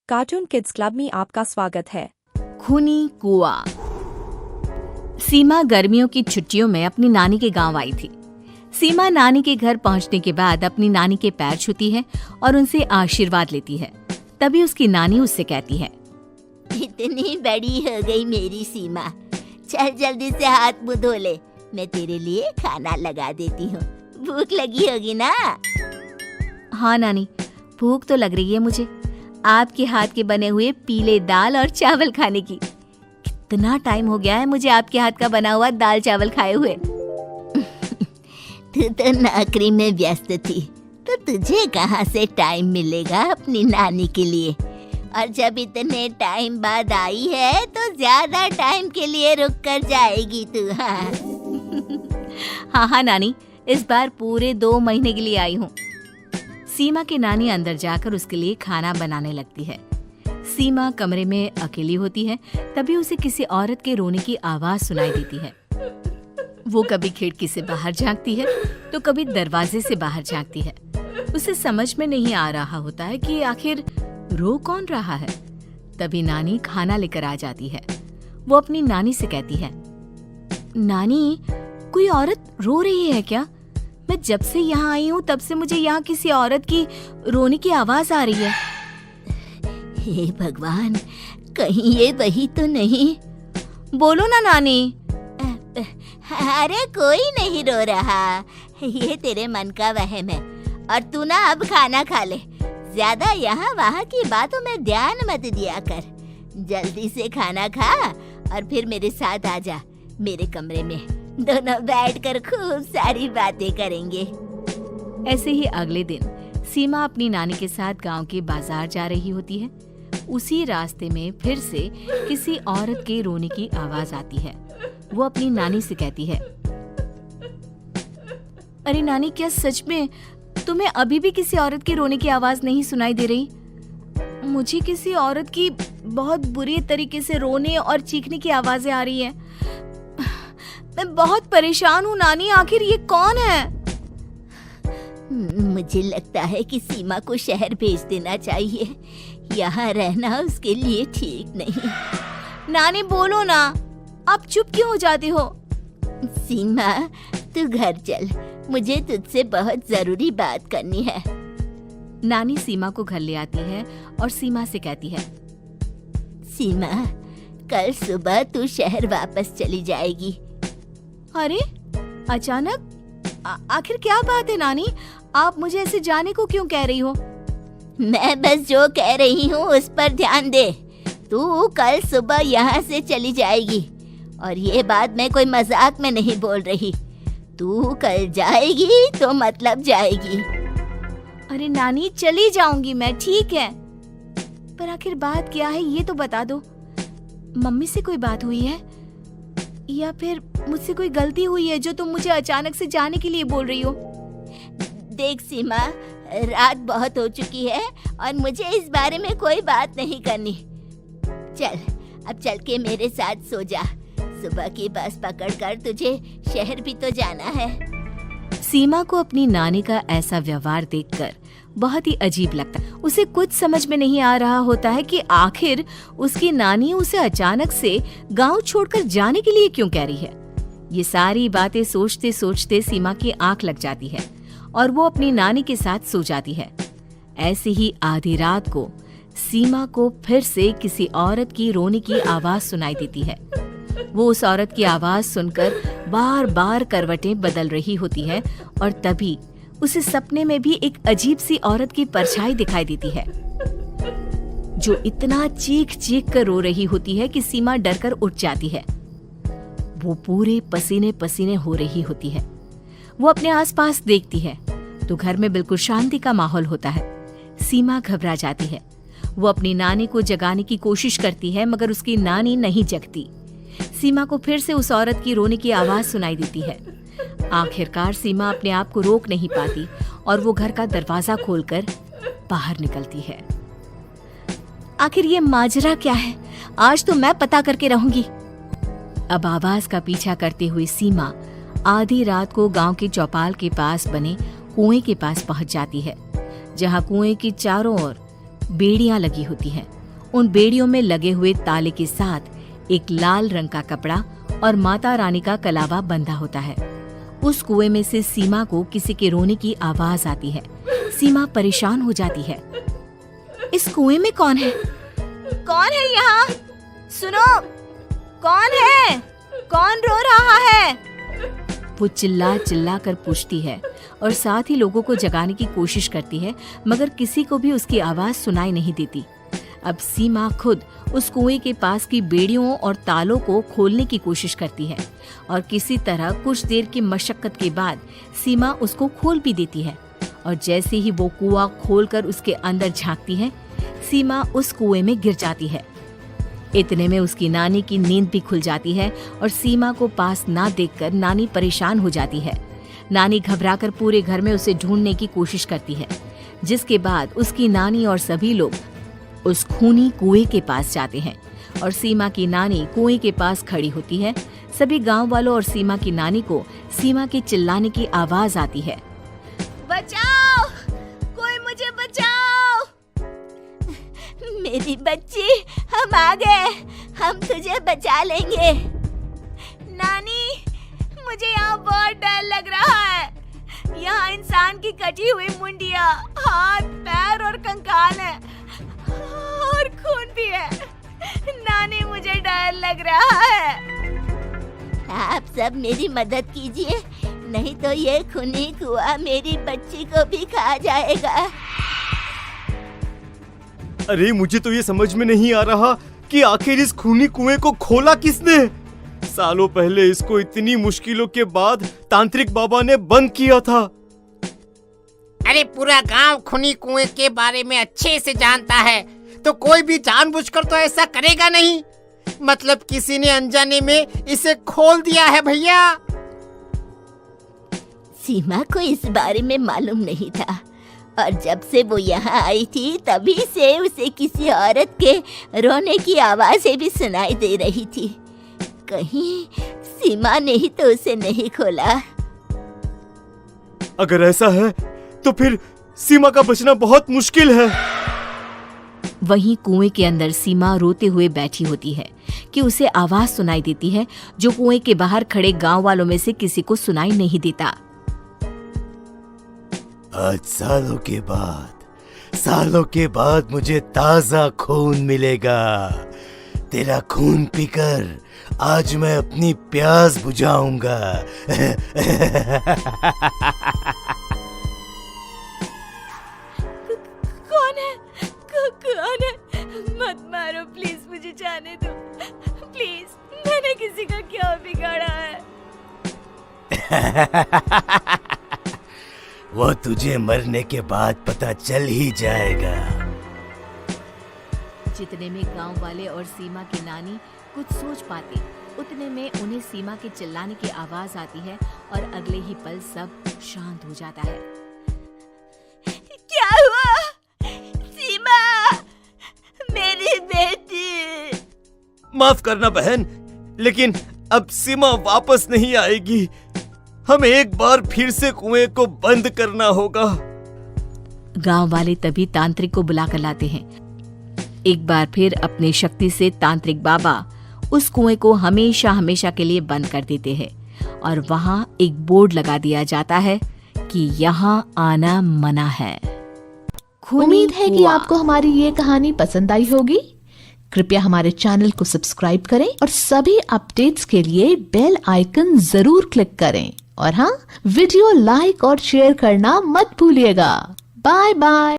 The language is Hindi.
कार्टून किड्स क्लब में आपका स्वागत है। खूनी कुआं। सीमा गर्मियों की छुट्टियों में अपनी नानी के गांव आई थी। सीमा नानी के घर पहुंचने के बाद अपनी नानी के पैर छूती है और उनसे आशीर्वाद लेती है। तभी उसकी नानी उससे कहती है, इतनी बड़ी हो गई मेरी सीमा, चल जल्दी से हाथ मुंह धो ले, मैं तेरे लिए खाना लगा देती हूँ। भूख लगी होगी ना? हाँ नानी, भूख तो लग रही है मुझे, आपके हाथ के बने हुए पीले दाल और चावल खाने की। कितना टाइम हो गया है मुझे आपके हाथ का बना हुआ दाल चावल खाए हुए। तू तो नौकरी में व्यस्त थी, तो तुझे कहाँ से टाइम मिलेगा अपनी नानी के लिए? और जब इतने टाइम बाद आई है तो ज्यादा टाइम के लिए रुक कर जाएगी तू। हाँ नानी, इस बार पूरे 2 महीने के लिए आई हूँ। सीमा की नानी अंदर जाकर उसके लिए खाना बनाने लगती है। सीमा कमरे में अकेली होती है, तभी उसे किसी औरत के रोने की आवाज सुनाई देती है। वो कभी खिड़की से बाहर झांकती है तो कभी दरवाजे से बाहर झांकती है। उसे समझ में नहीं आ रहा होता है कि आखिर रो कौन रहा है। तभी नानी खाना लेकर आ जाती है। वो अपनी नानी से कहती है, नानी, कोई औरत रो रही है क्या? मैं जब से यहाँ आई हूँ तब से मुझे यहाँ किसी औरत की रोने की आवाज आ रही है। हे भगवान, कहीं ये वही तो नहीं? बोलो ना नानी। अरे कोई नहीं रो रहा, ये तेरे मन का वहम है। और तू ना अब खाना खा ले, ज्यादा यहाँ वहाँ की बातों में ध्यान मत दिया कर। जल्दी से खाना खा और फिर मेरे साथ आ जा मेरे कमरे में, दोनों बैठकर खूब सारी बातें करेंगे। ऐसे ही अगले दिन सीमा अपनी नानी के साथ गांव के बाजार जा रही होती है। उसी रास्ते में फिर से किसी औरत के रोने की आवाज आती है। वो अपनी नानी से कहती है, अरे नानी, क्या सच में तुम्हें अभी भी किसी औरत के रोने की आवाज नहीं सुनाई दे रही? मुझे किसी औरत की बहुत बुरी तरीके से रोने और चीखने की आवाजें आ रही है। मैं बहुत परेशान हूँ नानी, आखिर ये कौन है? मुझे लगता है कि सीमा को शहर भेज देना चाहिए, यहाँ रहना उसके लिए ठीक नहीं। नानी बोलो ना, आप चुप क्यों हो जाती हो? सीमा, तू घर चल, मुझे तुझसे बहुत जरूरी बात करनी है। नानी सीमा को घर ले आती है और सीमा से कहती है, सीमा, कल सुबह तू शहर वापस चली जाएगी। अरे अचानक? आखिर क्या बात है नानी, आप मुझे ऐसे जाने को क्यों कह रही हो? मैं बस जो कह रही हूँ उस पर ध्यान दे। तू कल सुबह यहाँ से चली जाएगी, और ये बात मैं कोई मजाक में नहीं बोल रही। तू कल जाएगी तो मतलब जाएगी। अरे नानी, चली जाऊंगी मैं, ठीक है, पर आखिर बात क्या है ये तो बता दो। मम्मी से कोई बात हुई है या फिर मुझसे कोई गलती हुई है जो तुम मुझे अचानक से जाने के लिए बोल रही हो? देख सीमा, रात बहुत हो चुकी है और मुझे इस बारे में कोई बात नहीं करनी। चल, अब चल के मेरे साथ सो जा। सुबह की बस पकड़कर तुझे शहर भी तो जाना है। सीमा को अपनी नानी का ऐसा व्यवहार देखकर बहुत ही अजीब लगता है। उसे कुछ समझ में नहीं आ रहा होता है कि आखिर उसकी नानी उसे अचानक से गांव छोड़कर जाने के लिए क्यों कह रही है। ये सारी बातें सोचते सोचते सीमा की आंख लग जाती है और वो अपनी नानी के साथ सो जाती है। ऐसे ही आधी रात को सीमा को फिर से किसी औरत की रोने की आवाज सुनाई देती है। वो उस औरत की आवाज सुनकर बार बार करवटें बदल रही होती है और तभी उसे सपने में भी एक अजीब सी औरत की परछाई दिखाई देती है, जो इतना चीख चीख कर रो रही होती है कि सीमा डरकर उठ जाती है। वो पूरे पसीने पसीने हो रही होती है। वो अपने आसपास देखती है तो घर में बिल्कुल शांति का माहौल होता है। सीमा घबरा जाती है। वो अपनी नानी को जगाने की कोशिश करती है, मगर उसकी नानी नहीं जगती। सीमा को फिर से उस औरत की रोने की आवाज सुनाई देती है। आखिरकार सीमा अपने आप को रोक नहीं पाती और वो घर का दरवाजा खोलकर बाहर निकलती है। आखिर ये माजरा क्या है? आज तो मैं पता करके रहूंगी। अब आवाज का पीछा करते हुए सीमा आधी रात को गांव के चौपाल के पास बने कुएं के पास पहुंच जाती है, जहां कुएं की चारों ओर बेड़ियां लगी होती हैं। उन बेड़ियों में लगे हुए ताले के साथ एक लाल रंग का कपड़ा और माता रानी का कलावा बंधा होता है। उस कुएं में से सीमा को किसी के रोने की आवाज आती है। सीमा परेशान हो जाती है। इस कुएं में कौन है? कौन है यहाँ? सुनो, कौन है? कौन रो रहा है? वो चिल्ला चिल्ला कर पूछती है और साथ ही लोगों को जगाने की कोशिश करती है, मगर किसी को भी उसकी आवाज सुनाई नहीं देती। अब सीमा खुद उस कुएं के पास की बेड़ियों और तालों को खोलने की कोशिश करती है और किसी तरह कुछ देर की मशक्कत के बाद सीमा उसको खोल भी देती है। और जैसे ही वो कुआं खोलकर उसके अंदर झांकती है, सीमा उस कुएं में गिर जाती है। इतने में उसकी नानी की नींद भी खुल जाती है और सीमा को पास ना देखकर नानी परेशान हो जाती है। नानी घबराकर पूरे घर में उसे ढूंढने की कोशिश करती है, जिसके बाद उसकी नानी और सभी लोग उस खूनी कुएं के पास जाते हैं और सीमा की नानी कुएं के पास खड़ी होती है। सभी गांव वालों और सीमा की नानी को सीमा के चिल्लाने की आवाज आती है। बचाओ, कोई मुझे बचाओ। मेरी बच्ची, हम आ गए, हम तुझे बचा लेंगे। नानी, मुझे यहाँ बहुत डर लग रहा है। यहाँ इंसान की कटी हुई मुंडिया, हाथ, पैर और कंकाल है और खून भी है। नानी, मुझे डर लग रहा है। आप सब मेरी मदद कीजिए, नहीं तो ये खूनी कुआं मेरी बच्ची को भी खा जाएगा। अरे मुझे तो ये समझ में नहीं आ रहा कि आखिर इस खूनी कुएं को खोला किसने। सालों पहले इसको इतनी मुश्किलों के बाद तांत्रिक बाबा ने बंद किया था। अरे पूरा गांव खूनी कुएं के बारे में अच्छे से जानता है, तो कोई भी जानबूझकर तो ऐसा करेगा नहीं। मतलब किसी ने अनजाने में इसे खोल दिया है भैया। सीमा को इस बारे में मालूम नहीं था और जब से वो यहाँ आई थी तभी से उसे किसी औरत के रोने की आवाजें भी सुनाई दे रही थी। कहीं सीमा ने ही तो उसे नहीं खोला। अगर ऐसा है तो फिर सीमा का बचना बहुत मुश्किल है। वहीं कुएं के अंदर सीमा रोते हुए बैठी होती है कि उसे आवाज सुनाई देती है जो कुएं के बाहर खड़े गांव वालों में से किसी को सुनाई नहीं देता। आज सालों के बाद मुझे ताजा खून मिलेगा। तेरा खून पीकर आज मैं अपनी प्यास बुझाऊंगा। कौन है? मत मारो प्लीज, मुझे जाने दो प्लीज। मैंने किसी का क्या बिगाड़ा है? वो तुझे मरने के बाद पता चल ही जाएगा। जितने में गांव वाले और सीमा की नानी कुछ सोच पाते, उतने में उन्हें सीमा के चिल्लाने की आवाज आती है और अगले ही पल सब शांत हो जाता है। क्या हुआ? सीमा, मेरी बेटी। माफ करना बहन, लेकिन अब सीमा वापस नहीं आएगी। हमें एक बार फिर से कुएं को बंद करना होगा। गांव वाले तभी तांत्रिक को बुला कर लाते हैं। एक बार फिर अपनी शक्ति से तांत्रिक बाबा उस कुएं को हमेशा हमेशा के लिए बंद कर देते हैं और वहां एक बोर्ड लगा दिया जाता है कि यहाँ आना मना है। उम्मीद है कि आपको हमारी ये कहानी पसंद आई होगी। कृपया हमारे चैनल को सब्सक्राइब करें और सभी अपडेट्स के लिए बेल आइकन जरूर क्लिक करें। और हाँ, वीडियो लाइक और शेयर करना मत भूलिएगा। Bye bye.